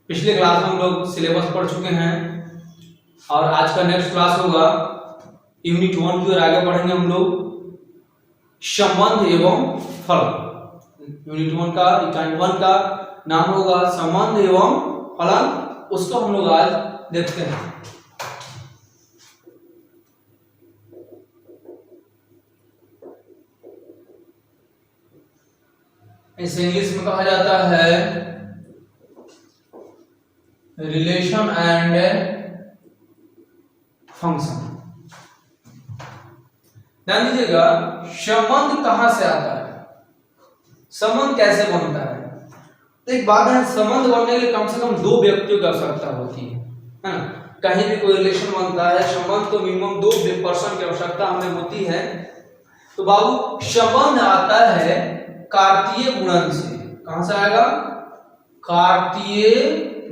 पिछले क्लास में हम लोग सिलेबस पढ़ चुके हैं और आज का नेक्स्ट क्लास होगा यूनिट 1 की ओर आगे बढ़ेंगे हम लोग संबंध एवं फलन। यूनिट 1 का नाम होगा संबंध एवं फलन, उसको हम लोग आज देखते हैं। इसे इंग्लिश में कहा जाता है रिलेशन एंड फंक्शन। ध्यान दीजिएगा, संबंध कहां से आता है, संबंध कैसे बनता है। तो एक बात है, संबंध बनने के लिए कम से कम दो व्यक्तियों की आवश्यकता होती है ना। कहीं भी कोई रिलेशन बनता है, संबंध तो मिनिमम दो पर्सन की आवश्यकता हमें होती है। तो बाबू संबंध आता है कार्तीय गुणन से। कहां से आएगा? कार्तीय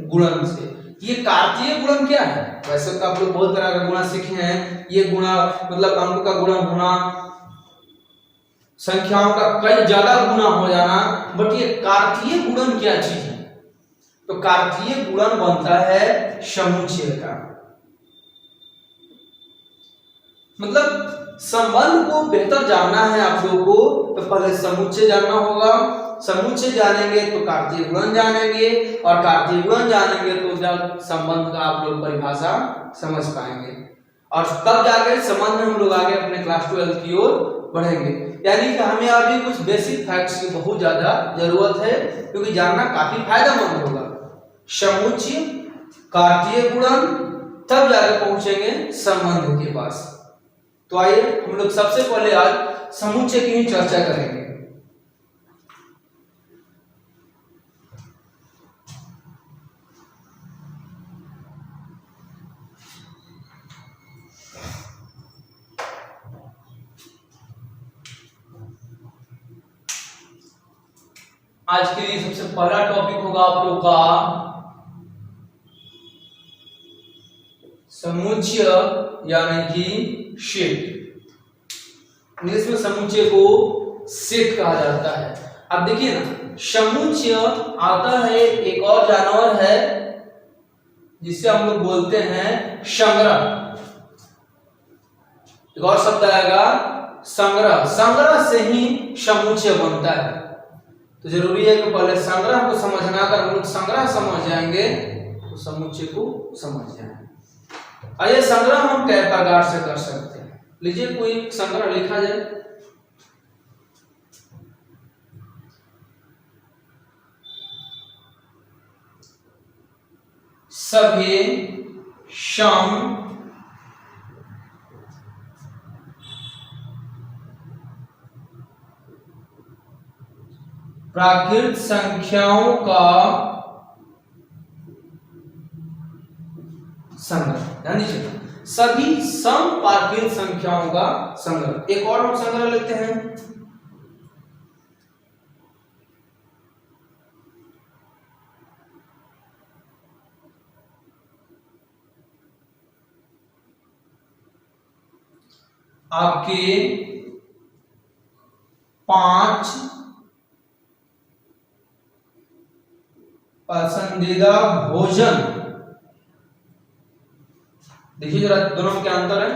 गुणन से। ये कार्तीय गुणन क्या है? वैसे तो आप लोग बहुत तरह का गुणा सीखे हैं। ये गुणा मतलब अंक का गुणा होना, संख्याओं का कई ज्यादा गुणा हो जाना, बट ये कार्तीय गुणन क्या चीज है? तो कार्तीय गुणन बनता है समुच्चय का। मतलब संबंध को बेहतर जानना है आप लोगों को, तो पहले समुच्चय जानना होगा। समुच्चय जानेंगे तो कार्तीय गुणन जानेंगे, और कार्तीय गुणन जानेंगे तो जब संबंध का आप लोग परिभाषा समझ पाएंगे, और तब जाकर संबंध में हम लोग आगे अपने क्लास 12 की ओर बढ़ेंगे। यानी कि हमें अभी कुछ बेसिक फैक्ट्स की बहुत ज्यादा जरूरत है, क्योंकि जानना काफी फायदेमंद होगा। समुच्चय, कार्तीय गुणन, तब जाकर पहुंचेंगे संबंध के पास। तो आइए हम लोग सबसे पहले आज समुच्चय की ही चर्चा करेंगे। आज के लिए सबसे पहला टॉपिक होगा आप लोग का समुच्चय, यानी कि सेट। इंग्लिश में समुच्चय को सेट कहा जाता है। अब देखिए ना, समुच्चय आता है, एक और जानवर है जिसे हम लोग बोलते हैं संग्रह। एक और शब्द आएगा संग्रह। संग्रह से ही समुच्चय बनता है। तो जरूरी है कि पहले संग्रह को समझना। अगर हम लोग संग्रह समझ जाएंगे तो समुच्चय को समझ जाएंगे। आइए, संग्रह हम कई प्रकार से कर सकते हैं। लीजिए कोई संग्रह लिखा जाए। सभी सम प्राकृत संख्याओं का संग्रह। ध्यान दीजिए, सभी सम प्राकृत संख्याओं का संग्रह। एक और हम संग्रह लेते हैं, आपके 5 पसंदीदा भोजन। देखिए जरा दोनों में क्या अंतर है।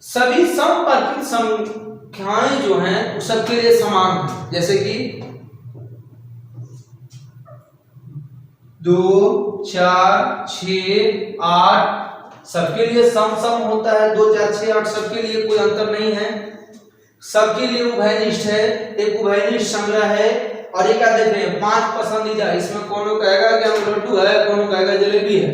सभी सम प्राकृत संख्याएं जो हैं वो सबके लिए समान है। जैसे कि 2, 4, 6, 8 सबके लिए सम सम होता है। 2, 4, 6, 8 सबके लिए कोई अंतर नहीं है। सबके लिए उभयनिष्ठ है, एक उभयनिष्ठ संग्रह है। और ये क्या देख रहे हैं, 5 पसंदीदा। इसमें कौन कहेगा कि हमें लड्डू है, कौन कहेगा जलेबी है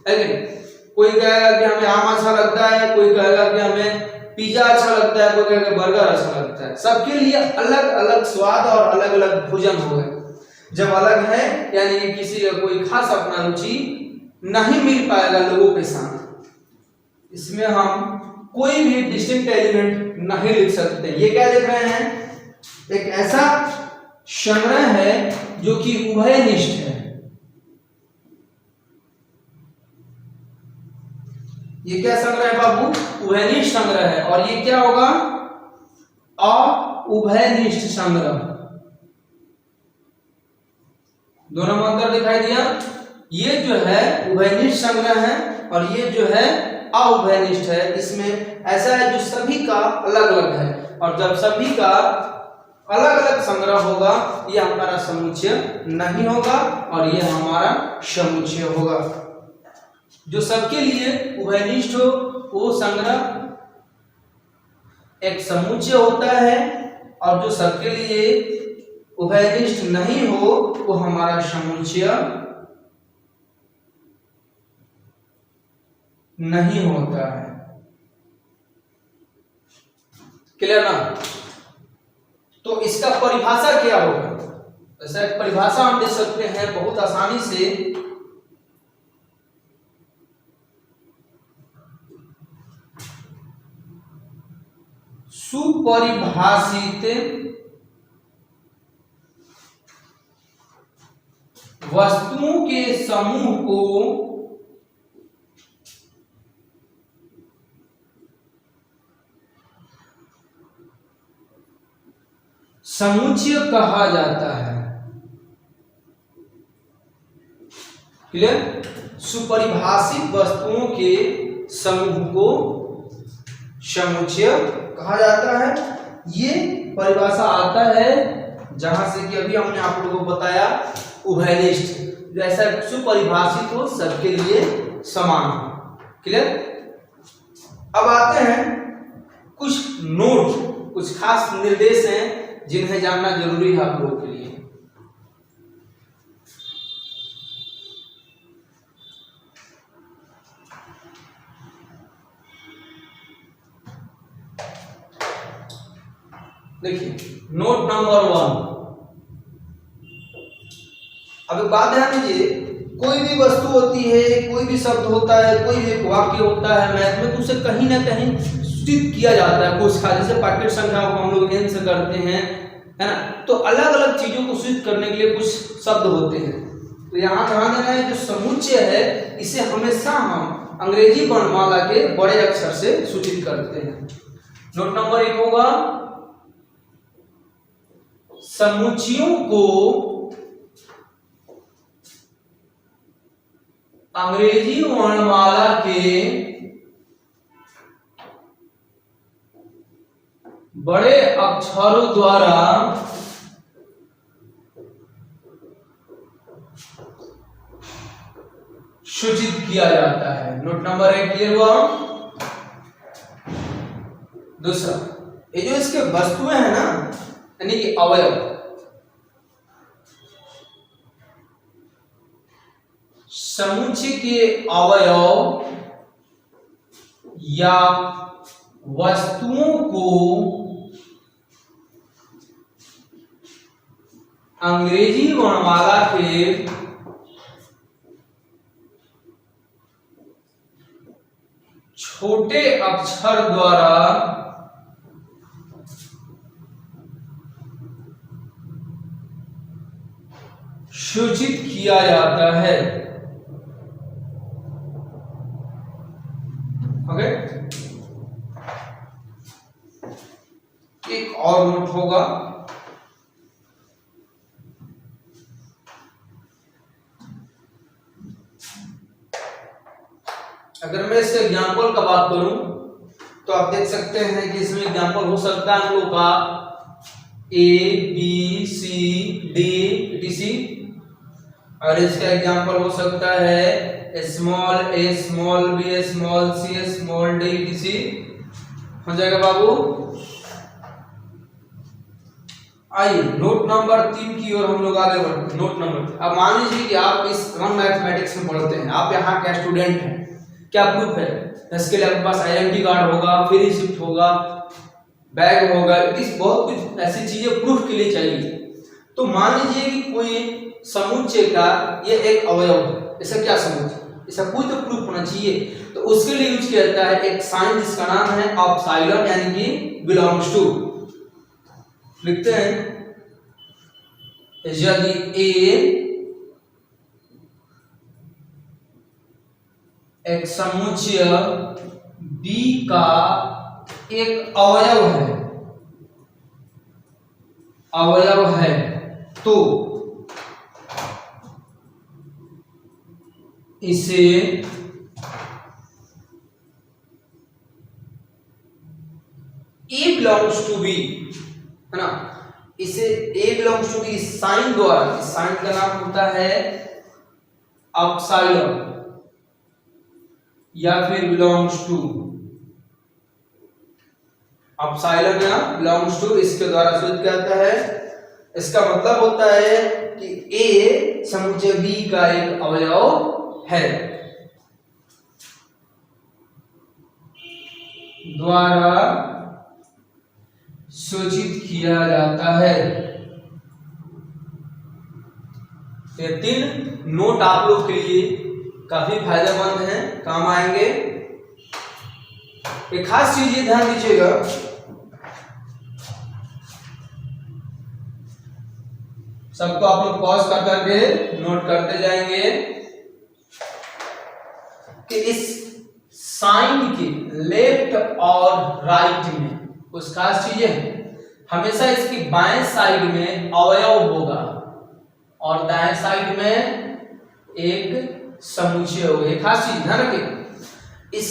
कि कोई कहेगा कि हमें आम अच्छा लगता है, कोई कहेगा कि हमें पिज्जा अच्छा लगता है, कोई कहेगा बर्गर अच्छा लगता है। सबके लिए अलग अलग स्वाद और अलग अलग भोजन हो गए। जब अलग है यानी किसी का कोई खास अपना रुचि नहीं मिल पाएगा लोगों के साथ। इसमें हम कोई भी डिस्टिंक्ट एलिमेंट नहीं लिख सकते। ये क्या देख रहे हैं, एक ऐसा संग्रह है जो कि उभयनिष्ठ है। ये क्या संग्रह है बाबू? उभयनिष्ठ संग्रह है। और ये क्या होगा? अउभयनिष्ठ संग्रह। दोनों में अंतर दिखाई दिया। ये जो है उभयनिष्ठ संग्रह है और ये जो है अउभयनिष्ठ है। इसमें ऐसा है जो सभी का अलग अलग है, और जब सभी का अलग अलग संग्रह होगा ये हमारा समुच्चय नहीं होगा और ये हमारा समुच्चय होगा। जो सबके लिए उभयनिष्ठ हो वो संग्रह एक समुच्चय होता है, और जो सबके लिए उभयनिष्ठ नहीं हो वो हमारा समुच्चय नहीं होता है। क्लियर ना? तो इसका परिभाषा क्या होगा? ऐसा एक परिभाषा हम दे सकते हैं बहुत आसानी से। सुपरिभाषित वस्तुओं के समूह को समुच्चय कहा जाता है। क्लियर? सुपरिभाषित वस्तुओं के समूह को समुच्चय कहा जाता है। ये परिभाषा आता है जहां से कि अभी हमने आप लोगों को बताया उभयनिष्ठ, जैसा सुपरिभाषित हो सबके लिए समान। क्लियर? अब आते हैं कुछ नोट, कुछ खास निर्देश हैं जिन्हें जानना जरूरी है आप लोगों के लिए। देखिए नोट नंबर 1। अब एक बात ध्यान दीजिए, कोई भी वस्तु होती है, कोई भी शब्द होता है, कोई भी वाक्य होता है, मैथ में तो उसे कहीं ना कहीं सूचित किया जाता है कुछ खास, जैसे पैकेट संख्या को हम लोग n से करते हैं, है ना? तो अलग अलग चीजों को सूचित करने के लिए कुछ शब्द होते हैं। तो यहाँ ध्यान देना है, जो समुच्चय है इसे हमेशा हम अंग्रेजी वर्णमाला के बड़े अक्षर से सूचित करते हैं। नोट नंबर 1 होगा, समुच्चयों को अंग्रेजी वर्णमाला के बड़े अक्षरों द्वारा सूचित किया जाता है। नोट नंबर 1 क्लियर हुआ? दूसरा, ये जो इसके वस्तुएं हैं ना, यानी कि अवयव, समुच्चय के अवयव या वस्तुओं को अंग्रेजी वर्णमाला के छोटे अक्षर द्वारा सूचित किया जाता है। ओके, एक और नोट होगा, अगर मैं इसके एग्जाम्पल का बात करूं तो आप देख सकते हैं कि इसमें एग्जाम्पल हो सकता है हम लोग का A B C D etc, और इसका एग्जाम्पल हो सकता है small a small b small c small d etc। हो जाएगा बाबू? आइए नोट नंबर 3 की ओर हम लोग आगे बढ़ते हैं। नोट नंबर, अब मान लीजिए कि आप इस मैथमेटिक्स में पढ़ते हैं, आप यहाँ का स्टूडेंट हैं, क्या प्रूफ है? इसके लिए आपके पास आइडेंटिटी कार्ड होगा, फ्री शिफ्ट होगा, बैग होगा, इस बहुत कुछ ऐसी चीजें प्रूफ के लिए चाहिए। तो मान लीजिए कि कोई समुच्चय का ये एक अवयव है, ऐसा क्या समुच्चय, ऐसा कोई तो प्रूफ होना चाहिए। तो उसके लिए यूज किया जाता है एक साइन जिसका नाम है एप्सिलॉन, यानी कि बिलोंग्स टू। लिखते हैं, यदि A एक समुच्चय B का एक अवयव है तो इसे A belongs to B, है ना, इसे A belongs to B sign द्वारा, इस साइन का नाम होता है अपसाइलम, या फिर बिलोंग्स टू, अपसाइलम या बिलोंग्स टू, इसके द्वारा सूचित किया जाता है। इसका मतलब होता है कि A समुच्चय B का एक अवयव है, द्वारा सूचित किया जाता है। ये 3 नोट आप लोग के लिए काफी फायदेमंद हैं, काम आएंगे। एक खास चीज ये ध्यान दीजिएगा, सबको आप लोग पॉज कर करके नोट करते जाएंगे कि इस साइन के लेफ्ट और राइट में कुछ खास चीजें हैं। हमेशा इसकी बाएं साइड में अवयव होगा और दाएं साइड में एक समुच्चय होगा। एक खास चीज ध्यान रखिए, इस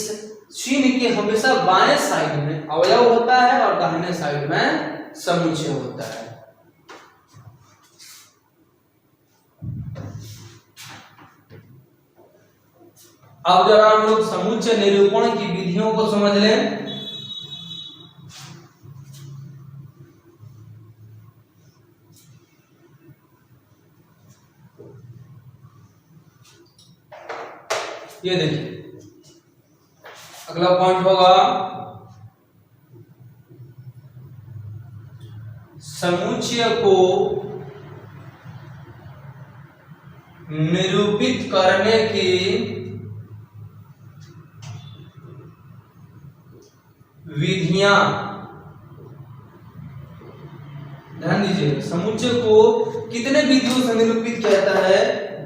चिन्ह के हमेशा बाएं साइड में अवयव होता है और दाहिने साइड में समुच्चय होता है। अब जरा हम लोग समुच्चय निरूपण की विधियों को समझ लें। ये देखिए, अगला पॉइंट होगा समुच्चय को निरूपित करने की विधियां। ध्यान दीजिए, समुच्चय को कितने विधियों से निरूपित किया जाता है?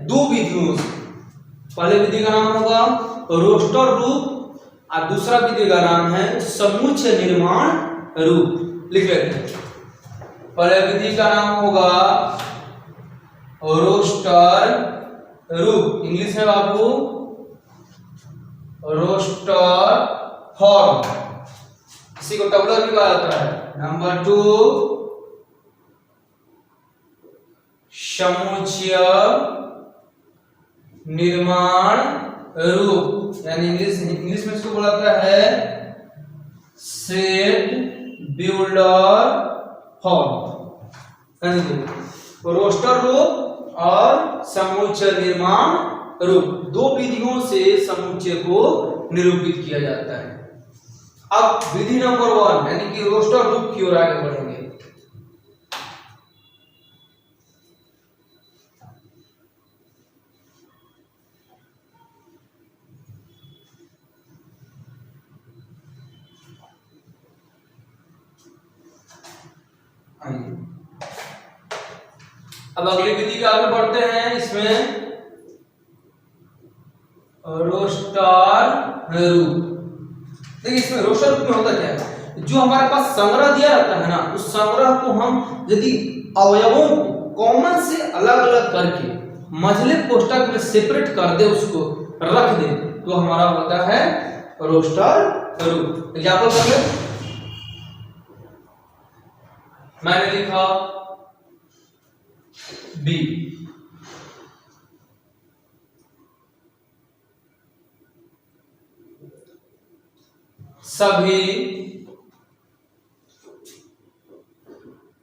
2 विधियों से। पहले विधि का नाम होगा रोस्टर रूप और दूसरा विधि का नाम है समुच्चय निर्माण रूप। लिख लेते हैं, पहले विधि का नाम होगा रोस्टर रूप, इंग्लिश में बाबू रोस्टर फॉर्म, इसी को टबलर भी कहा जाता है। नंबर 2 समुच्चय निर्माण रूप, यानी इंग्लिश में इसको बोला जाता है सेट बिल्डर फॉर्म। रोस्टर रूप और समुच्चय निर्माण रूप, 2 विधियों से समुच्चय को निरूपित किया जाता है। अब विधि नंबर 1 यानी कि रोस्टर रूप की ओर आगे बढ़ेंगे। अब अगली विधि के आगे बढ़ते हैं। इसमें रोस्टर रूप, देखिए इसमें रोस्टर रूप में होता क्या है, जो हमारे पास संग्रह दिया रहता है ना, उस संग्रह को हम यदि अवयवों को कॉमन से अलग अलग करके मझले कोष्ठक में सेपरेट कर दे, उसको रख दे, तो हमारा होता है रोस्टर रूप। एग्जाम्पल कर ले, मैंने लिखा बी, सभी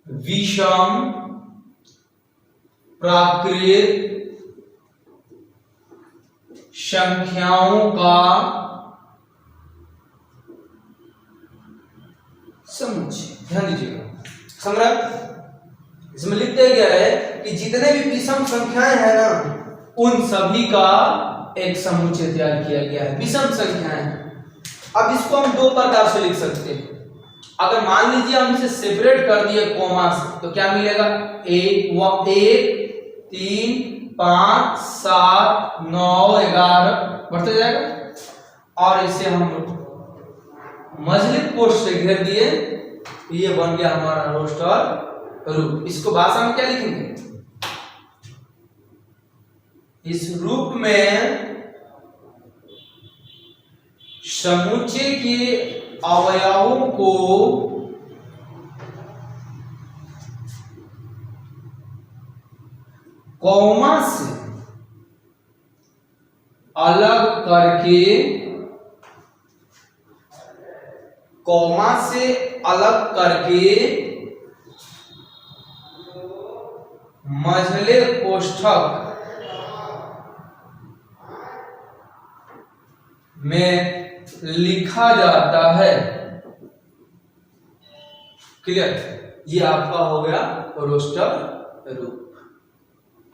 विषम प्राकृत संख्याओं का समुच्चय। ध्यान दीजिएगा, संग्रह इसमें लिख दिया गया है कि जितने भी विषम संख्याएं हैं ना, उन सभी का एक समुच्चय तैयार किया गया है। विषम संख्याएं, अब इसको हम 2 प्रकार से लिख सकते हैं। अगर मान लीजिए हम इसे सेपरेट कर दिए कॉमा से, तो क्या मिलेगा? 1 3 5 7 9 11 बढ़ते जाएगा। और इसे हम मझले कोष्ठ से घेर दिए, ये बन गया हमारा रोस्टर रूप। इसको भाषा में क्या लिखेंगे? इस रूप में समुच्चय के अवयवों को कॉमा से अलग करके, कॉमा से अलग करके मझले कोष्ठक में लिखा जाता है। क्लियर? ये आपका हो गया रोस्टर रूप।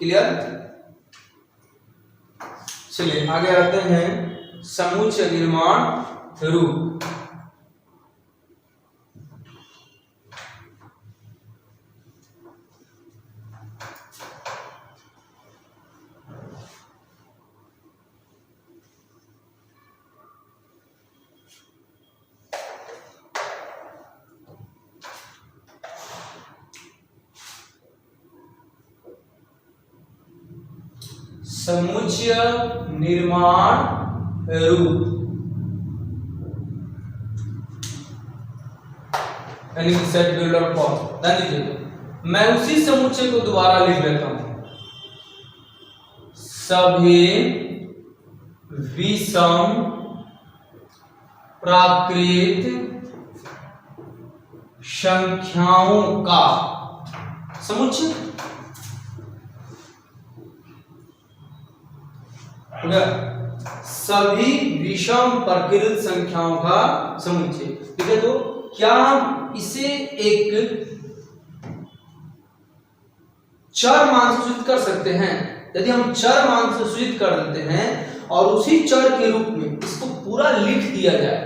क्लियर? चलिए आगे आते हैं समुच्चय निर्माण रूप। समुच्चय निर्माण रूप यानी कि सेट बिल्डर फॉर्म। ध्यान दीजिए, मैं उसी समुच्चय को दोबारा लिख लेता हूं। सभी विषम प्राकृत संख्याओं का समुच्चय। सभी विषम प्राकृत संख्याओं का समुच्चय। ठीक है, तो क्या हम इसे एक चर मान से सूचित कर सकते हैं? यदि हम चर मान से सूचित कर देते हैं और उसी चर के रूप में इसको पूरा लिख दिया जाए,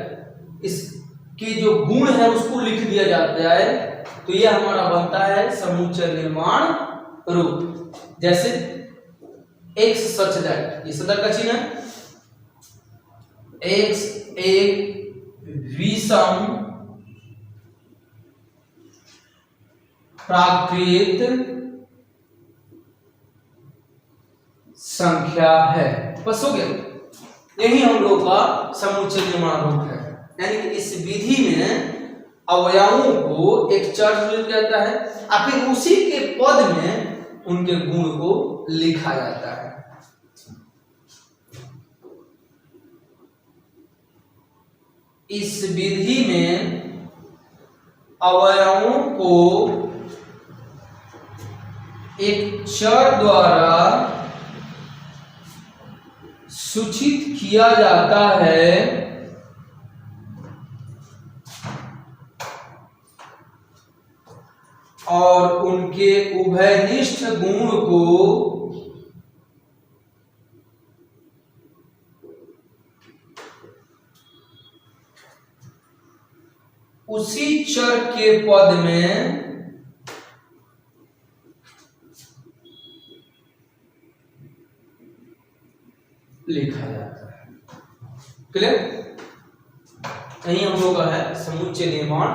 इसके जो गुण है उसको लिख दिया जाता है, तो यह हमारा बनता है समुच्चय निर्माण रूप। जैसे x सच दैट, ये सदर का चिन्ह है। x एक विषम प्राकृत संख्या है। बस हो गया, यही हम लोग का समुच्चय निर्माण रूप है। यानी कि इस विधि में अवयवों को एक चर से लिखा जाता है और फिर उसी के पद में उनके गुण को लिखा जाता है। इस विधि में अवयवों को एक चर द्वारा सूचित किया जाता है और उनके उभयनिष्ठ गुण को उसी चर के पद में लिखा जाता है। क्लियर? यही हम लोग का है समुच्चय निर्माण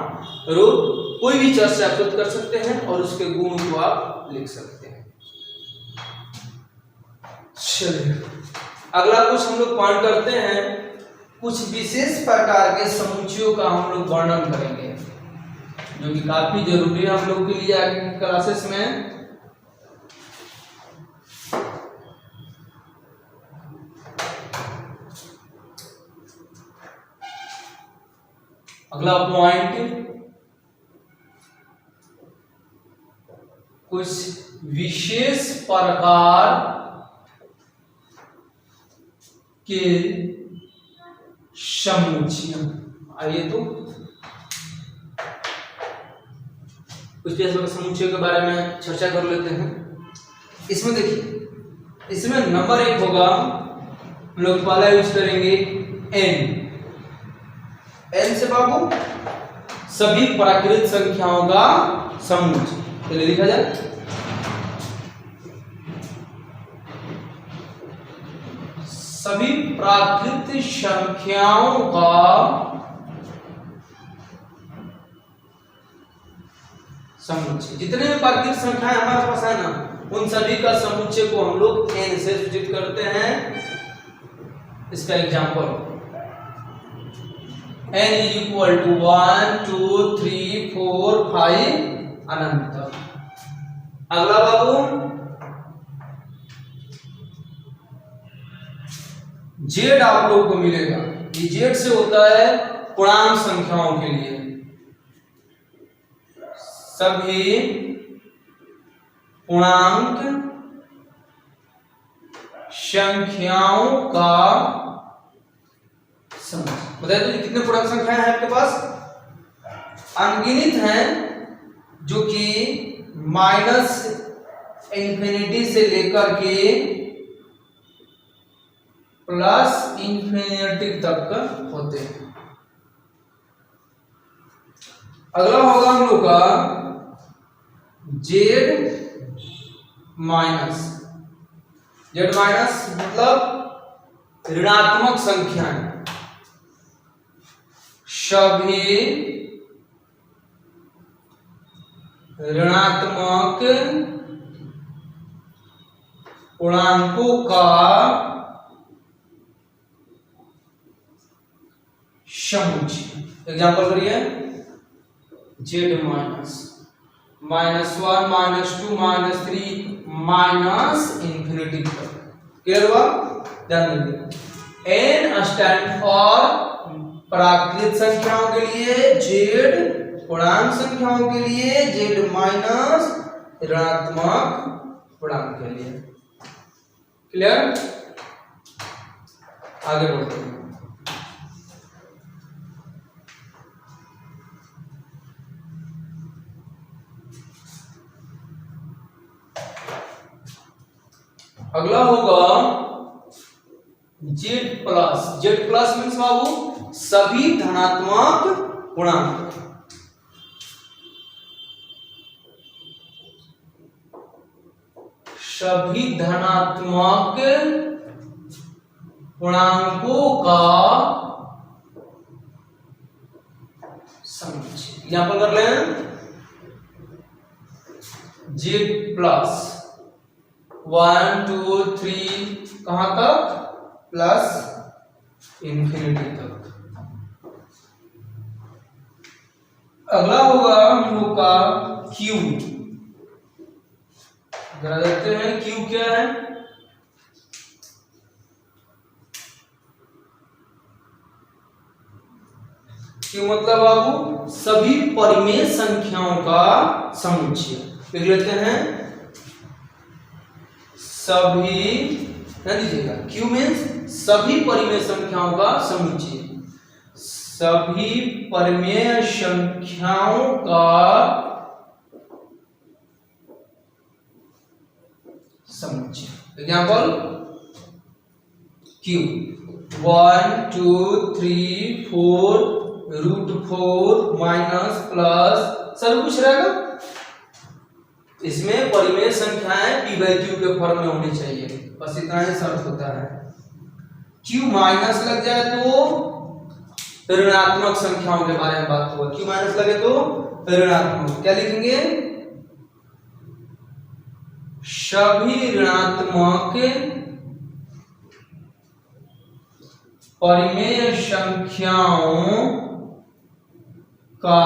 रूप। कोई भी चर से आप सूचित कर सकते हैं और उसके गुण को आप लिख सकते हैं। चलिए अगला कुछ हम लोग पॉइंट करते हैं। कुछ विशेष प्रकार के समुच्चयों का हम लोग वर्णन करेंगे, जो कि काफी जरूरी है हम लोग के लिए आगे की क्लासेस में। अगला पॉइंट, कुछ विशेष प्रकार के समुच्चय। आइए तो कुछ समुच्चय के बारे में चर्चा कर लेते हैं। इसमें देखिए, इसमें नंबर 1 होगा, हम लोग पहला यूज करेंगे n। n से बाबू सभी प्राकृत संख्याओं का समुच्चय। चलिए लिखा जाए, सभी प्राकृत संख्याओं का समुच्चय। जितने भी प्राकृत संख्याएं हमारे पास है ना, उन सभी का समुच्चय को हम लोग n से सूचित करते हैं। इसका example n is equal to 1 2 3 4 5 अनंत तक। अगला बाबू z आप लोग को मिलेगा, ये z से होता है पूर्णांक संख्याओं के लिए, सभी पूर्णांक संख्याओं का समूह। बताइए तो कितने पूर्णांक संख्याएं हैं आपके पास? अनगिनत हैं, जो कि माइनस इंफिनिटी से लेकर के प्लस इंफिनिटी तक होते हैं। अगला होगा हम लोग का z माइनस, z माइनस मतलब ऋणात्मक संख्याएं, सभी ऋणात्मक पूर्णांकों का समुच्चय। एग्जाम्पल करिए, z माइनस -1 -2 -3 माइनस इंफिनिटी तक। क्लियर हुआ? ध्यान दीजिए, n स्टैंड फॉर प्राकृतिक संख्याओं के लिए, z पूर्णांक संख्याओं के लिए, z माइनस ऋणात्मक पूर्णांक के लिए। क्लियर? आगे बढ़ते हैं। अगला होगा z प्लस मीन्स बाबू सभी धनात्मक पूर्णांक, सभी धनात्मक पूर्णांकों का समुच्चय। एग्जाम्पल कर लें, z प्लस 1 2 3 कहां तक? प्लस इंफिनिटी तक। अगला होगा हम लोग का q। जरा देखते हैं q क्या है। q मतलब बाबू सभी परिमेय संख्याओं का समुच्चय। लिख लेते हैं, सभी, ध्यान दीजिएगा, q मीन्स सभी परिमेय संख्याओं का समुच्चय, सभी परिमेय संख्याओं का समुच्चय। एग्जाम्पल, q 1 2 3 4 √4 माइनस प्लस सब कुछ रहेगा। इसमें परिमेय संख्याएं p/q के फॉर्म में होनी चाहिए, बस इतना ही शर्त होता है। q माइनस लग जाए तो ऋणात्मक संख्याओं के बारे में बात होगा। q माइनस लगे तो ऋणात्मक, क्या लिखेंगे? सभी ऋणात्मक परिमेय संख्याओं का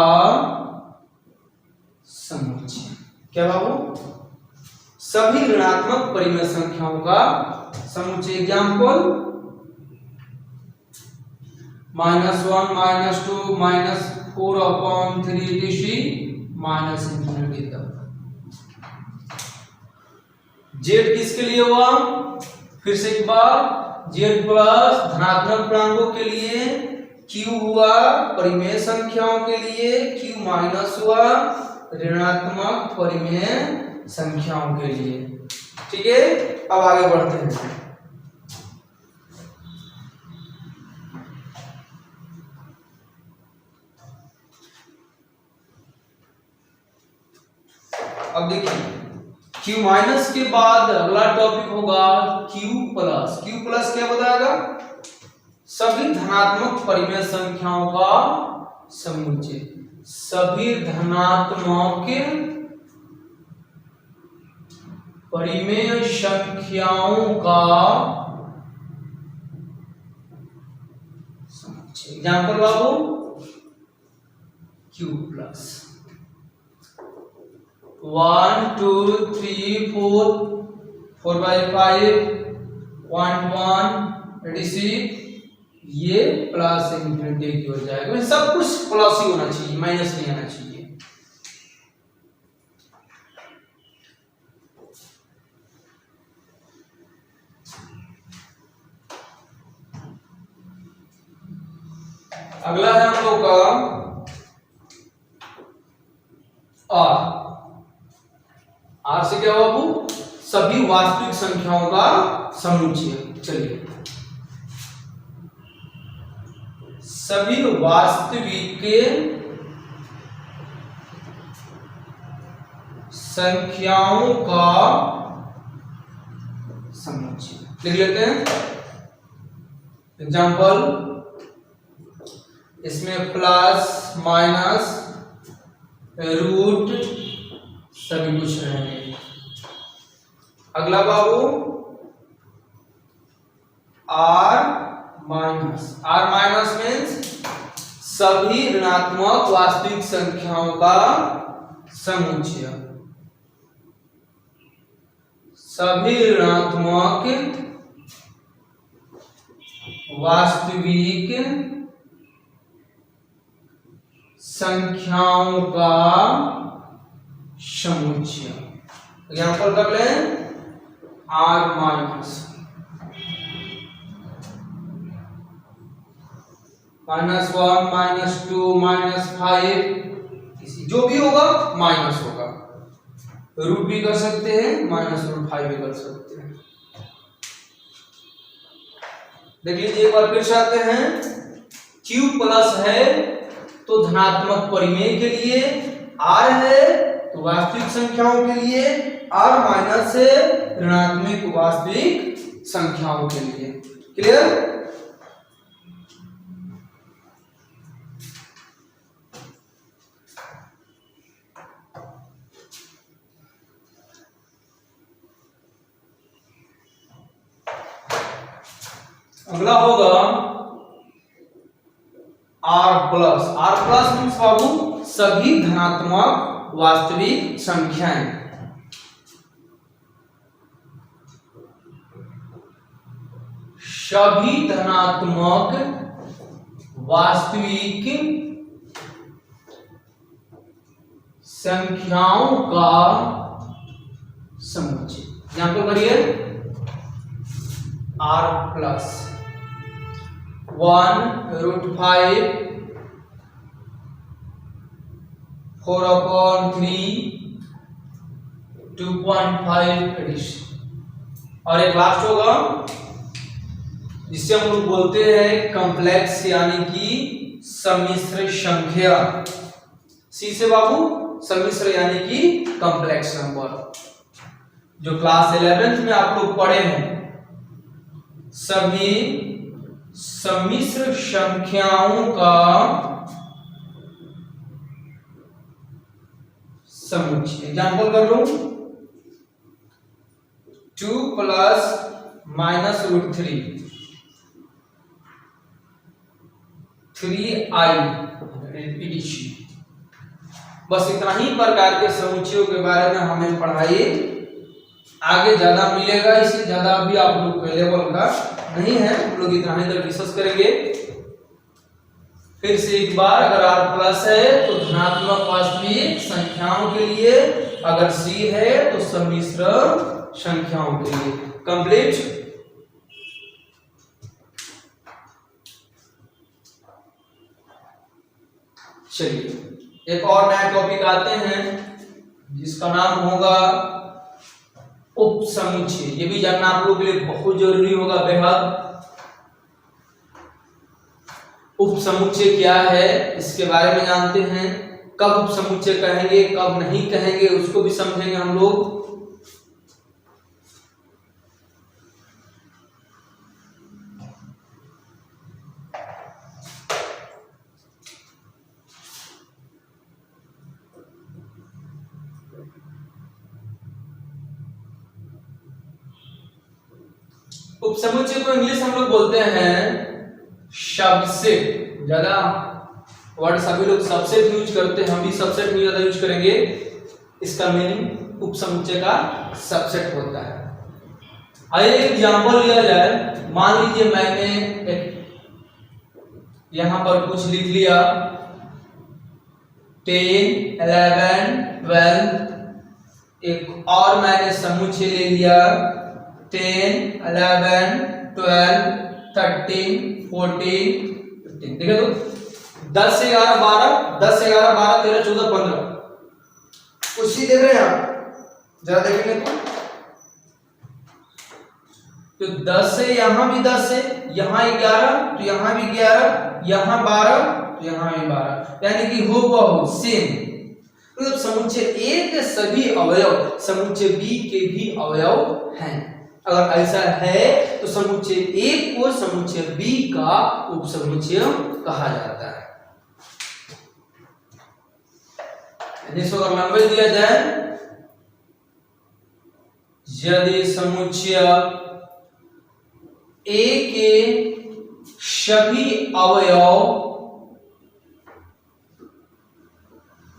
समुच्चय। क्या बाबू? सभी ऋणात्मक परिमेय संख्याओं का समुच्चय। एग्जाम्पल, -1 -2 -4/3 dc माइनस इंफिनिटी तक। z किसके लिए हुआ? फिर से एक बार, z प्लस धनात्मक पूर्णांकों के लिए, q हुआ परिमेय संख्याओं के लिए, q माइनस हुआ ऋणात्मक परिमेय संख्याओं के लिए। ठीक है, अब आगे बढ़ते हैं। अब देखिए, q माइनस के बाद अगला टॉपिक होगा q प्लस। q प्लस क्या बताएगा? सभी धनात्मक परिमेय संख्याओं का समुच्चय, सभी धनात्मक परिमेय संख्याओं का समुच्चय। एग्जाम्पल बाबू q प्लस 1 2 3 4 4/5 0.1 ये प्लस इंफिनिटी की हो जाएगा। सब कुछ प्लस ही होना चाहिए, माइनस नहीं आना चाहिए। अगला है हम लोग का आर से क्या हुआ बाबू? सभी वास्तविक संख्याओं का समुच्चय। चलिए, सभी वास्तविक संख्याओं का समुच्चय लिख लेते हैं। एग्जाम्पल, इसमें प्लस माइनस रूट सभी कुछ रहेंगे। अगला बाबू आर माइनस मीन्स सभी ऋणात्मक वास्तविक संख्याओं का समुच्चय। सभी ऋणात्मक वास्तविक संख्याओं का समुच्चय। एग्जाम्पल कर लें, आर माइनस -1 -2 -5 जो भी होगा माइनस होगा। रूट भी कर सकते हैं, -√5 भी कर सकते हैं। देख लीजिए एक बार फिर से आते हैं। Q प्लस है तो धनात्मक परिमेय के लिए, R है तो वास्तविक संख्याओं के लिए, R माइनस है ऋणात्मक वास्तविक संख्याओं के लिए। क्लियर? अगला होगा R प्लस मीन्स बाबू सभी धनात्मक वास्तविक संख्याएं। सभी धनात्मक वास्तविक संख्याओं का समुच्चय। एग्जाम्पल करिए, R प्लस 1√5 4/3 2.5 एडिशन। और एक लास्ट होगा जिससे हम लोग बोलते हैं कॉम्प्लेक्स यानी कि सम्मिश्र संख्या। सी से बाबू सम्मिश्र यानी कि कॉम्प्लेक्स नंबर, जो क्लास 11th में आप लोग पढ़े हैं। सभी सम्मिश्र संख्याओं का समुच्चय। एग्जाम्पल कर लो, 2 प्लस -√3 3i एडिशन। बस इतना ही प्रकार के समुच्चयों के बारे में हमें पढ़ाई आगे ज्यादा मिलेगा, इससे ज्यादा भी आप लोग को लेवल का नहीं है। हम लोग इतना ही तक डिस्कस करेंगे। फिर से एक बार, अगर R प्लस है तो धनात्मक वास्तविक संख्याओं के लिए, अगर C है तो सम्मिश्र संख्याओं के लिए। कंप्लीट। चलिए एक और नया टॉपिक आते हैं जिसका नाम होगा उपसमुच्चय। ये भी जानना आप लोगों के लिए बहुत जरूरी होगा, बेहद। उपसमुच्चय क्या है इसके बारे में जानते हैं। कब उपसमुच्चय कहेंगे, कब नहीं कहेंगे, उसको भी समझेंगे हम लोग। उपसमुच्चय को इंग्लिश हम लोग बोलते हैं सबसेट। ज्यादा वर्ड सभी लोग सबसेट यूज करते हैं, हम भी सबसेट में ज्यादा यूज करेंगे। इसका मीनिंग उपसमुच्चय का सबसेट होता है। आइए एग्जांपल लिया जाए। मान लीजिए मैंने यहां पर कुछ लिख लिया 10, 11, 12। एक और मैंने समुच्चय ले लिया 10, 11, 12, 13, 14, 15। देखिए तो 10 से 11, 12, 10 से 11, 12, 13, 14, 15। उसी देख रहे हैं आप, जरा देखेंगे तो 10 से यहां भी 10 है, यहां 11, तो यहां भी 11, यहां 12, तो यहां भी 12, यानी कि हूबहू सेम। मतलब समुच्चय ए के सभी अवयव समुच्चय बी के भी अवयव हैं। अगर ऐसा है तो समुच्चय ए को समुच्चय बी का उपसमुच्चय कहा जाता है। इसको अगर लंबे दिया जाए, यदि समुच्चय ए के सभी अवयव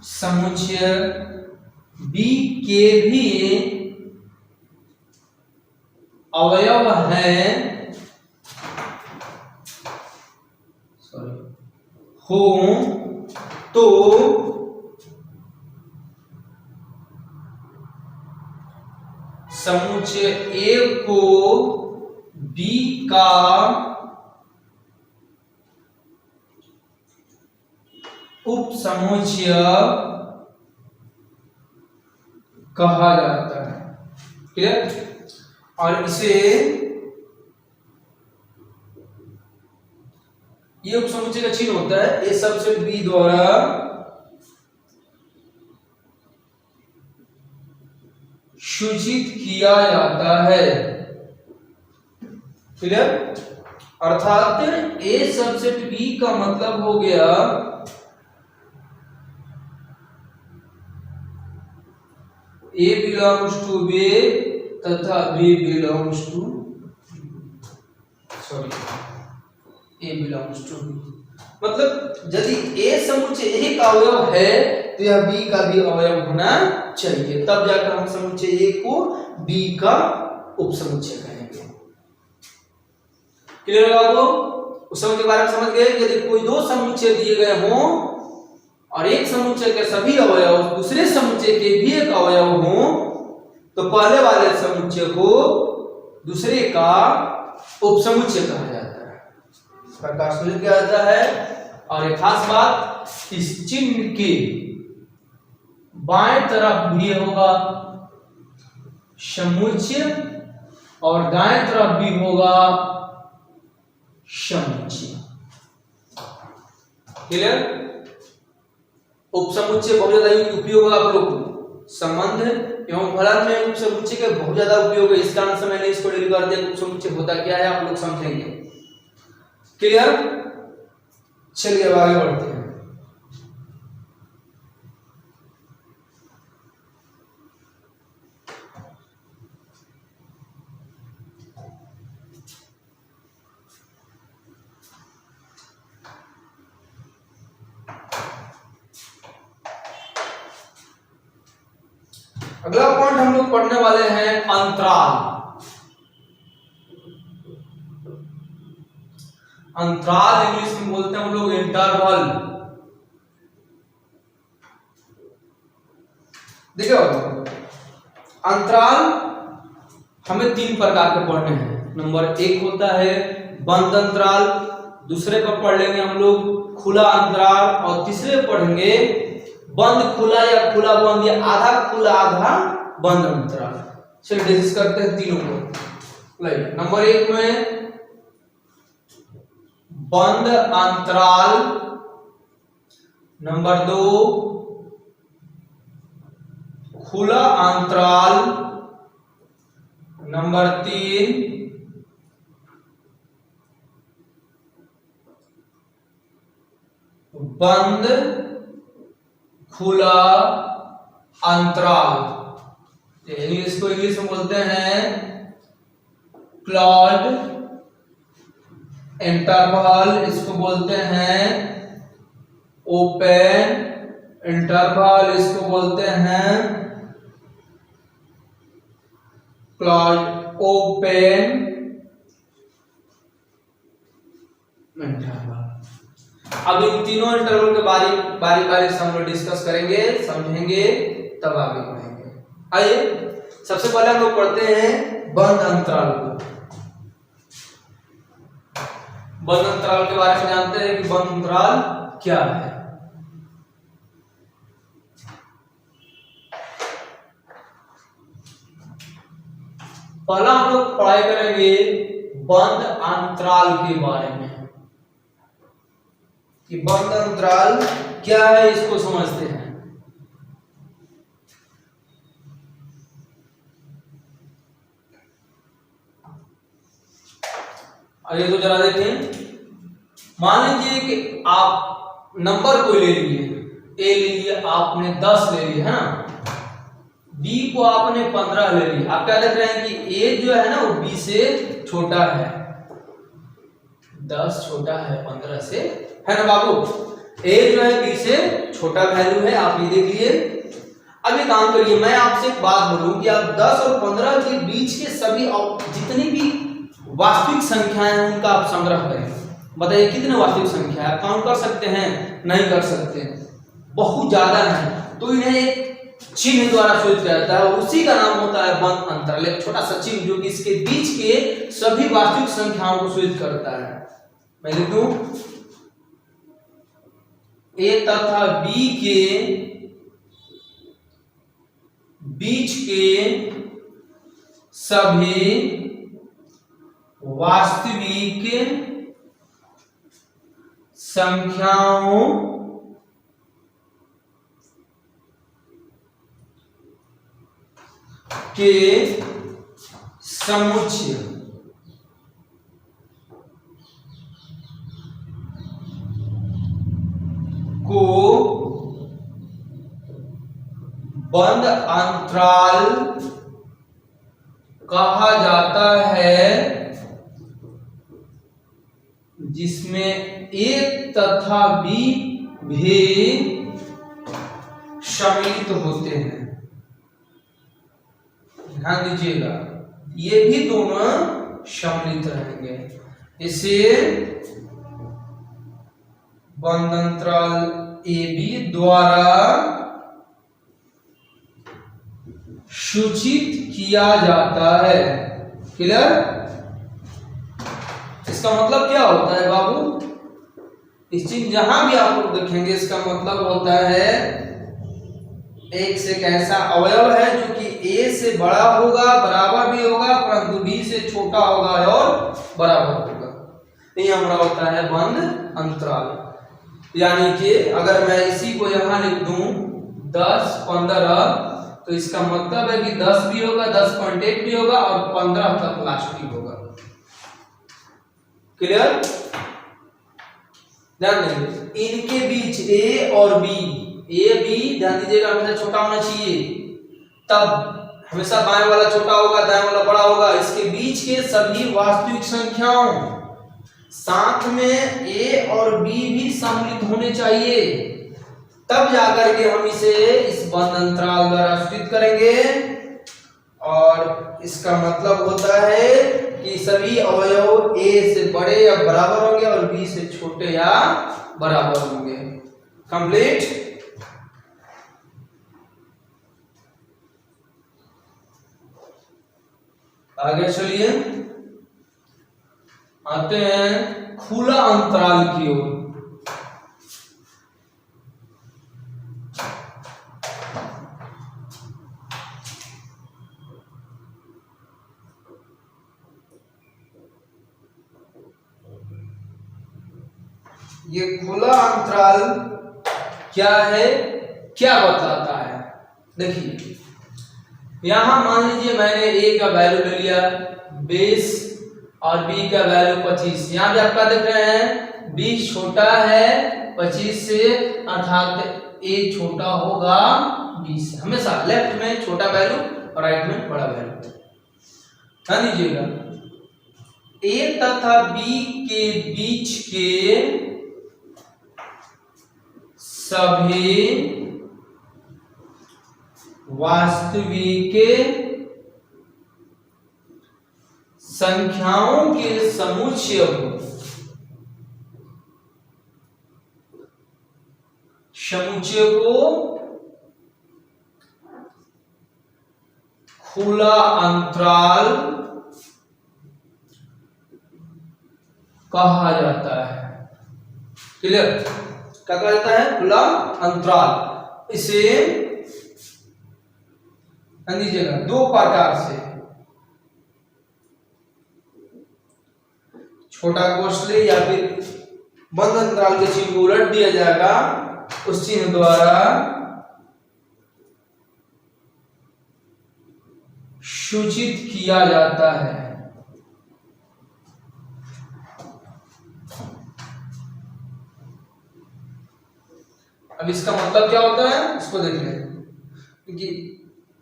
समुच्चय बी के भी अवयव हैं हो, तो समुच्चय ए को बी का उपसमुच्चय कहा जाता है। क्लियर? और इसे ये उपसमुच्चय का चिन्ह होता है ए सबसेट बी द्वारा सूचित किया जाता है। क्लियर? अर्थात ए सबसेट बी का मतलब हो गया ए बिलोंग्स टू बी तथा B belongs to A belongs to B. मतलब यदि ए समुच्चय ए का अवयव है तो यह बी का भी अवयव होना चाहिए, तब जाकर हम समुच्चय ए को बी का उपसमुच्चय कहेंगे। क्लियर है आपको? उस समुच्चय के बारे में समझ गए। यदि कोई दो समुच्चय दिए गए हों और एक समुच्चय के सभी अवयव दूसरे समुच्चय के भी एक अवयव हों, तो पहले वाले समुच्चय को दूसरे का उपसमुच्चय कहा जाता है, प्रकार सूचित किया जाता है। और एक खास बात, इस चिन्ह के बाएं तरफ भी होगा समुच्चय और दाएं तरफ भी होगा समुच्चय। क्लियर? उपसमुच्चय बहुत ज्यादा उपयोग होगा आप लोग को। संबंध एवं फलन में उपसमुच्चय का बहुत ज्यादा उपयोग है। इसका आंसर मैंने इसको डिलीट कर दिया। उपसमुच्चय होता क्या है आप लोग समझेंगे। क्लियर? चलिए अब आगे बढ़ते हैं। अगला पॉइंट हम लोग पढ़ने वाले हैं अंतराल। अंतराल इंग्लिश में बोलते हैं हम लोग इंटरवल। देखो अंतराल हमें तीन प्रकार के पढ़ने हैं। नंबर एक होता है बंद अंतराल, दूसरे पर पढ़ लेंगे हम लोग खुला अंतराल, और तीसरे पढ़ेंगे बंद खुला या खुला बंद या आधा खुला आधा बंद अंतराल। चलिए डिस्कस करते हैं तीनों को। नंबर एक में बंद अंतराल, नंबर दो खुला अंतराल, नंबर तीन बंद खुला अंतराल। इसको इंग्लिश में बोलते हैं क्लोज्ड इंटरवल इसको बोलते हैं ओपन इंटरवल, इसको बोलते हैं क्लोज ओपन इंटरवल। अब इन तीनों इंटरवल के बारी बारी से हम लोग डिस्कस करेंगे, समझेंगे, तब आगे बढ़ेंगे। आइए सबसे पहले हम लोग पढ़ते हैं बंद अंतराल को। बंद अंतराल के बारे में जानते हैं कि बंद अंतराल क्या है। पहला हम लोग पढ़ाई करेंगे बंद अंतराल के बारे में कि बंद अंतराल क्या है, इसको समझते हैं। आइए तो जरा देखें, मान लीजिए कि आप नंबर कोई ले लिए, ए ले लिए आपने 10 ले लिए है ना, बी को आपने 15 ले लिया। आप क्या देख रहे हैं कि ए जो है ना वो बी से छोटा है, 10 छोटा है 15 से, है ना बाबू। ए जो है बी से छोटा वैल्यू है, आप ये देख लिए। अब ये काम करिए, मैं आपसे एक बात बोलूं कि आप 10 और 15 के बीच के सभी जितनी भी वास्तविक संख्याएं हैं उनका आप संग्रह करें। बताइए कितने वास्तविक संख्या है, आप काउंट कर सकते हैं? नहीं कर सकते, बहुत ज्यादा है, तो इन्हें एक चिन्ह द्वारा सूचित किया जाता है, उसी का नाम होता है बंद अंतराल। एक छोटा सा चिन्ह जो कि इसके बीच के सभी वास्तविक संख्याओं को सूचित करता है। मैं लिख दूं ए तथा बी के बीच के सभी वास्तविक संख्याओं के समुच्चय को बंद अंतराल कहा जाता है, जिसमें ए तथा बी भी सम्मिलित होते हैं। ध्यान दीजिएगा, ये भी दोनों सम्मिलित रहेंगे, इसे बंद अंतराल ए बी द्वारा सूचित किया जाता है। क्लियर? इसका मतलब क्या होता है बाबू? इस चीज जहां भी आप लोग देखेंगे इसका मतलब होता है एक से एक ऐसा अवयव है जो कि ए से बड़ा होगा, बराबर भी होगा, परंतु बी से छोटा होगा और बराबर होगा। ये हमारा होता है बंद अंतराल। यानी कि अगर मैं इसी को यहां लिख दूं 10 15, तो इसका मतलब है कि 10 भी होगा, 10.1 भी होगा और 15 तक लास्ट भी होगा। क्लियर? ध्यान देंगे, इनके बीच ए और बी, ए बी ध्यान दीजिएगा हमेशा छोटा होना चाहिए, तब हमेशा बाएं वाला छोटा होगा, दाएं वाला बड़ा होगा। इसके बीच के सभी वास्तविक संख्याओं साथ में ए और बी भी सम्मिलित होने चाहिए, तब जाकर के हम इसे इस बंद अंतराल द्वारा सूचित करेंगे। और इसका मतलब होता है कि सभी अवयव ए से बड़े या बराबर होंगे और बी से छोटे या बराबर होंगे। कंप्लीट? आगे चलिए, आते हैं खुला अंतराल की ओर। ये खुला अंतराल क्या है, क्या बतलाता है? देखिए, यहां मान लीजिए मैंने ए का वैल्यू ले लिया 20 और बी का वैल्यू 25। यहां भी आपका देख रहे हैं 20 छोटा है 25 से, अर्थात ए छोटा होगा 20 से। हमेशा लेफ्ट में छोटा वैल्यू और राइट में बड़ा वैल्यू। ध्यान दीजिएगा, ए तथा बी के बीच के सभी वास्तविक संख्याओं के समुच्चय को खुला अंतराल कहा जाता है। क्लियर? क्या कहा जाता है? खुला अंतराल। इसे लीजिएगा दो प्रकार से, छोटा कोष्ठक या फिर बंद अंतराल के चिन्ह को उलट दिया जाएगा, उस चिन्ह द्वारा सूचित किया जाता है। अब इसका मतलब क्या होता है इसको देख लें। क्योंकि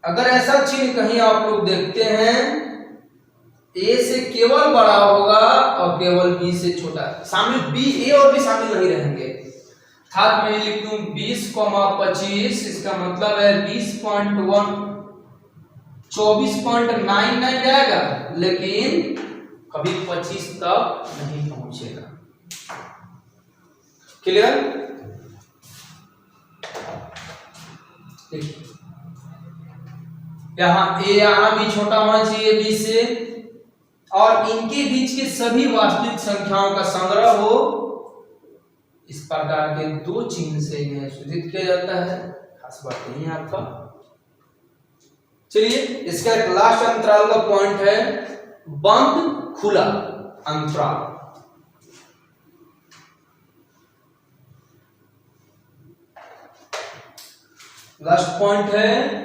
अगर ऐसा चिन्ह कहीं आप लोग देखते हैं, ए से केवल बड़ा होगा और केवल बी से छोटा, शामिल बी, ए और बी शामिल नहीं रहेंगे। हाथ में लिख दूं 20,25, इसका मतलब है 20.1 24.99 जाएगा, लेकिन कभी 25 तक नहीं पहुंचेगा। क्लियर? यहाँ ए यहाँ भी छोटा होना चाहिए बी से, और इनके बीच के सभी वास्तविक संख्याओं का संग्रह हो, इस प्रकार के दो चिन्ह से यह सूचित किया जाता है। खास बात नहीं है आपका। चलिए, इसका एक लास्ट अंतराल का पॉइंट है बंद खुला अंतराल। लास्ट पॉइंट है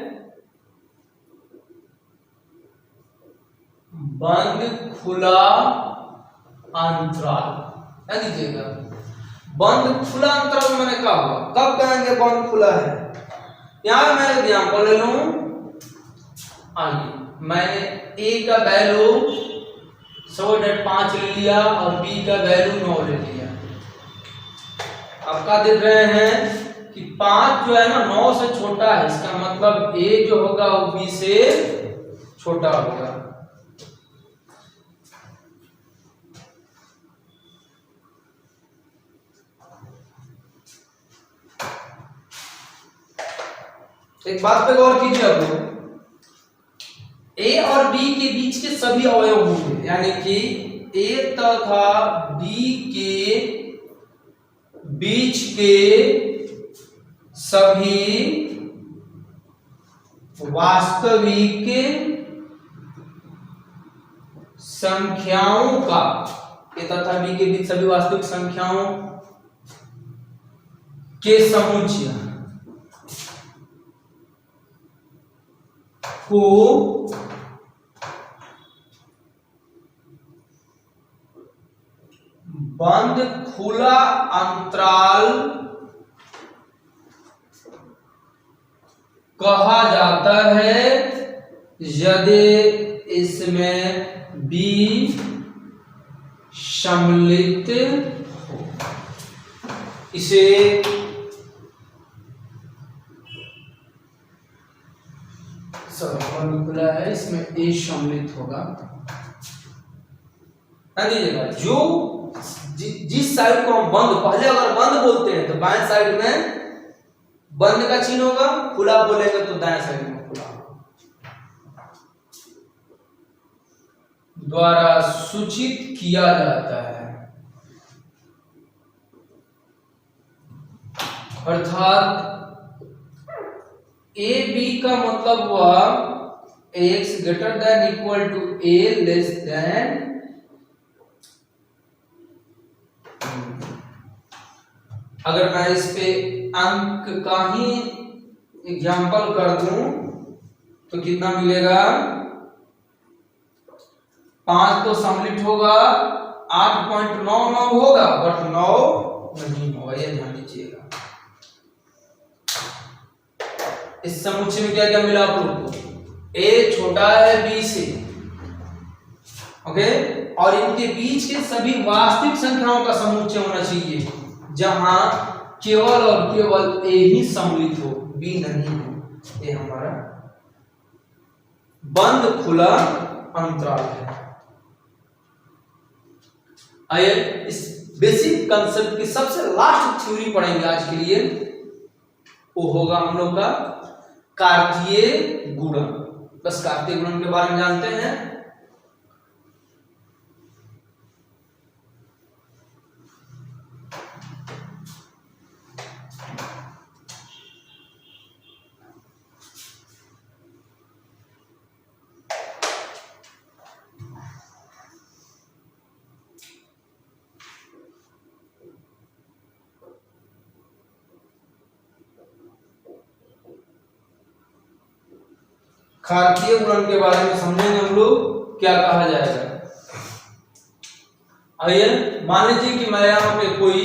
बंद खुला अंतराल। क्या दीजिएगा? बंद खुला अंतराल मैंने कहा हुआ, कब कहेंगे बंद खुला है? यहां मैं एग्जांपल ले लूं। आइए, मैंने ए का वैल्यू 100.5 ले लिया और बी का वैल्यू 9 ले लिया। आप क्या देख रहे हैं कि 5 जो है ना 9 से छोटा है, इसका मतलब ए जो होगा वो बी से छोटा होगा। एक बात पे गौर कीजिए आप लोग, ए और बी के बीच के सभी अवयव होंगे, यानी कि ए तथा बी के बीच के सभी वास्तविक संख्याओं का, ए तथा बी के बीच सभी वास्तविक संख्याओं के समुच्चय को बंद खुला अंतराल कहा जाता है यदि इसमें बी सम्मिलित हो। इसे खुला है, इसमें ए सम्मिलित होगा। दीजिएगा जो जिस साइड को हम बंद, पहले अगर बंद बोलते हैं तो बाएं साइड में बंद का चिन्ह होगा, खुला बोलेंगे तो दाएं साइड में खुला द्वारा सूचित किया जाता है। अर्थात ए बी का मतलब हुआ x greater than equal to a less than, अगर मैं इस पे अंक का ही एग्जांपल कर दूं तो कितना मिलेगा? 5 तो सम्मिलित होगा, 8.99 होगा, बट 9 नहीं होगा, ये ध्यान दीजिएगा। इस समुच्चय में क्या क्या मिला आप लोग को? ए छोटा है बी से, ओके, और इनके बीच के सभी वास्तविक संख्याओं का समुच्चय होना चाहिए, जहां केवल और केवल ए ही सम्मिलित हो, बी नहीं हो। ये हमारा बंद खुला अंतराल है। आइए इस बेसिक कंसेप्ट की सबसे लास्ट थ्योरी पढ़ेंगे आज के लिए, वो होगा हम लोग का कार्तीय गुणन। बस कार्तीय गुणन के बारे में जानते हैं। कार्तीय गुणन के बारे में समझेंगे हम लोग, क्या कहा जाएगा। आइए मान लीजिए कि मैं यहाँ पे कोई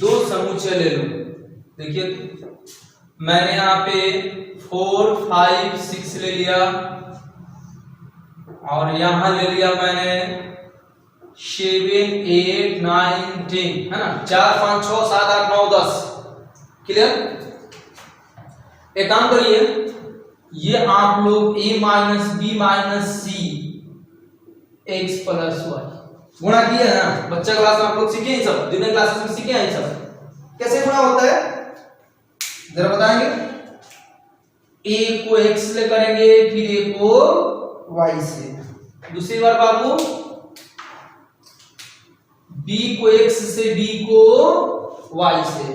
दो समुच्चय ले लूं। देखिए मैंने यहाँ पे 4, 5, 6 ले लिया और यहाँ ले लिया मैंने 7, 8, 9, 10, है ना। 4, 5, 6, 7, 8, 9, 10। क्लियर। एक काम करिए, ये आप लोग a minus B minus C X plus Y गुणा किया है ना। बच्चा क्लास में आप लोग सीखे हैं सब, जूनियर क्लासेस में सीखे हैं सब। कैसे गुणा होता है जरा बताएंगे। a को x से करेंगे, फिर a को y से। दूसरी बार बाबू b को x से, b को y से।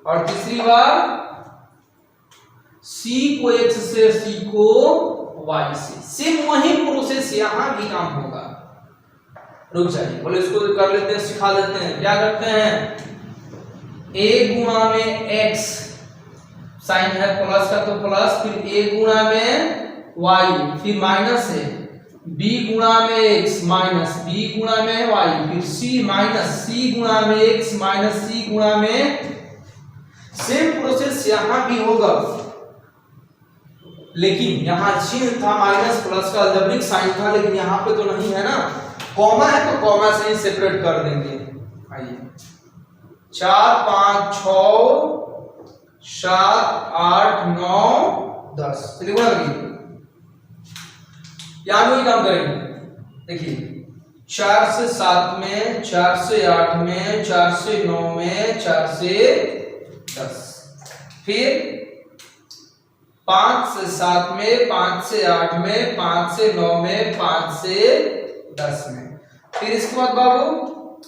और तीसरी बार c को x से, c को y से। सेम वही प्रोसेस यहां भी काम होगा। रुक जाइए, बोले इसको कर लेते हैं, सिखा लेते हैं। क्या करते हैं, a गुणा में x, साइन है प्लस का तो प्लस, फिर a गुणा में y, फिर माइनस है, b गुणा में x माइनस b गुणा में y, फिर c माइनस c गुणा में x माइनस c गुणा में। सेम प्रोसेस यहां भी होगा, लेकिन यहां चिन्ह था माइनस प्लस का, अलजेब्रिक साइन था, लेकिन यहां पे तो नहीं है ना। कॉमा है तो कॉमा से ही सेपरेट कर देंगे। आइए 4, 5, 6, 7, 8, 9, 10। चलिए गुणा करिए। यहां भी काम करेंगे। देखिए 4 से 7 में, 4 से 8 में, 4 से 9 में, 4 से 10। फिर 5 से 7 में, 5 से 8 में, 5 से 9 में, 5 से 10 में। फिर इसके बाद बाबू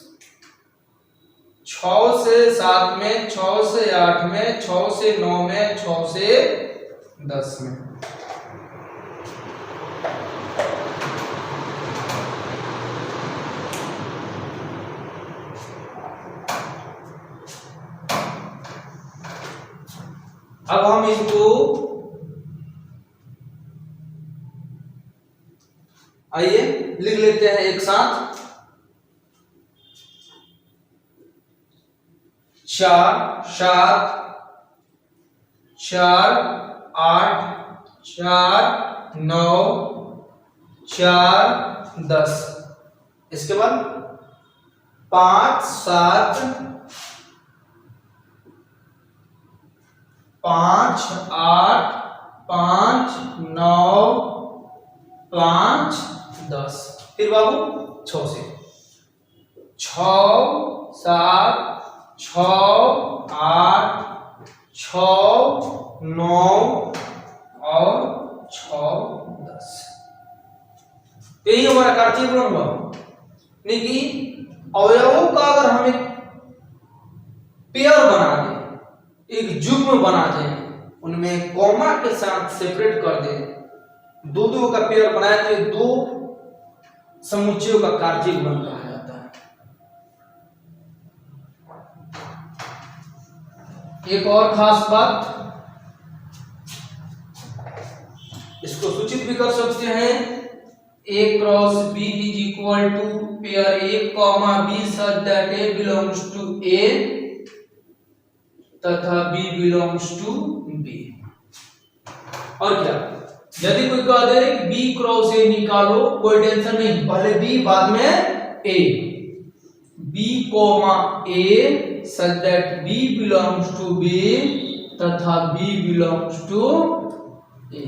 6 से 7 में, 6 से 8 में, 6 से 9 में, 6 से 10 में। अब हम इसको आइए लिख लेते हैं एक साथ। 4, 7, 4, 8, 4, 9, 4, 10। इसके बाद 5, 7, 5, 8, 5, 9, 5, 10। फिर बाबू 6 से 6, 7, 6, 8, 6, 9 और 6, 10। यही हमारा कार्तीय गुणन हुआ। यानी कि अवयवों का अगर हम एक पेयर बना दें, एक जुग्म बना दें, उनमें कॉमा के साथ सेपरेट कर दें, दो दो का पेयर बनाए तो दो समुच्चयों का कार्तीय गुणन कहा जाता है। एक और खास बात, इसको सूचित भी कर सकते हैं, A cross B is equal to pair A, B such that A belongs to A तथा B belongs to B। और क्या, यदि कोई कह दे B क्रॉस A निकालो, कोई टेंशन नहीं, पहले B बाद में A, B comma A such that B belongs to B तथा B belongs to A।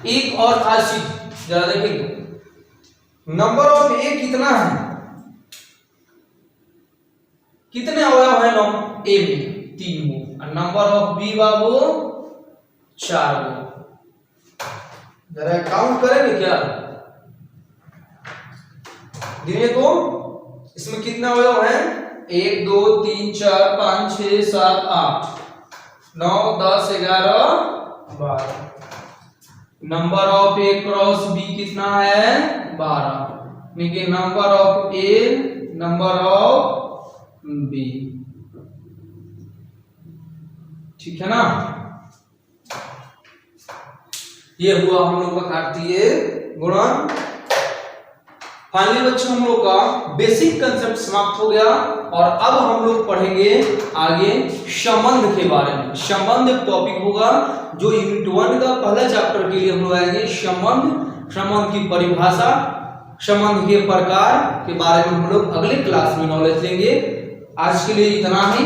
एक और खास चीज जरा देखिए, नंबर ऑफ A कितना है, कितने अवयव है A में, 3 गो, और नंबर ऑफ B बाबू 4 गो। जरा काउंट करेंगे क्या, गिने तो इसमें कितने अवयव हैं, 1 2 3 4 5 6 7 8 9 10 11 12। Number of A cross B कितना है, 12, यानी कि number of A number of B, ठीक है ना। ये हुआ हम लोग का कार्तीय गुणन। फाइनली बच्चों हम लोग का बेसिक कंसेप्ट समाप्त हो गया, और अब हम लोग पढ़ेंगे आगे संबंध के बारे में। संबंध एक टॉपिक होगा जो यूनिट 1 का पहला चैप्टर के लिए हम लोग आएंगे। संबंध, संबंध की परिभाषा, संबंध के प्रकार के बारे में हम लोग अगले क्लास में नॉलेज लेंगे। आज के लिए इतना ही,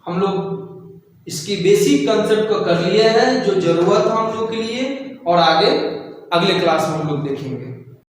हम लोग इसकी बेसिक कंसेप्ट को कर लिए हैं जो जरूरत है हम लोग के लिए, और आगे अगले क्लास में हम लोग देखेंगे।